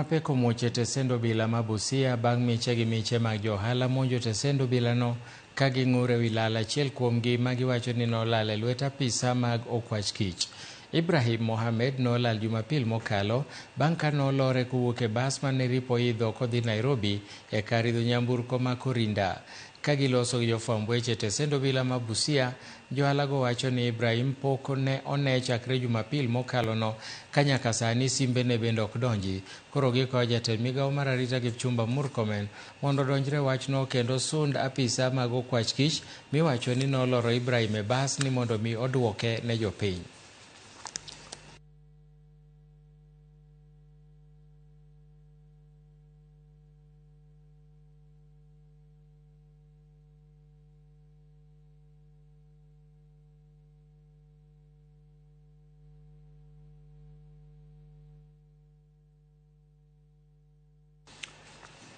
mapeko muoche tesend obila ma Busia bang' miche gi miche mag johala monjo tesend obilano ka ging'ur ewi lal achiel kuomgi ma giwacho ni nolal e lwet apisa mag okwach kich. Ibrahim Mohamed nolal Jumapil mokalo bang' ka nolore kowuok e bas mane ripo idho kodhi Nairobi e kar idho nyamburko ma Korinda. Ka giloso gi jofwamb weche tesend obila ma Busia, johalago wacho ni Ibrahim pok ne one chakre Jumapil mokalono ka nyaka sani simbe ne bende ok donji. Koro gikwayo jatend migawo mar arita Kipchumba Murkomen mondo odonjre wachno kendo sund apisa mag okwach kich miwacho ni noloro Ibrahim e bas ni mondo mi oduoke ne jopiny.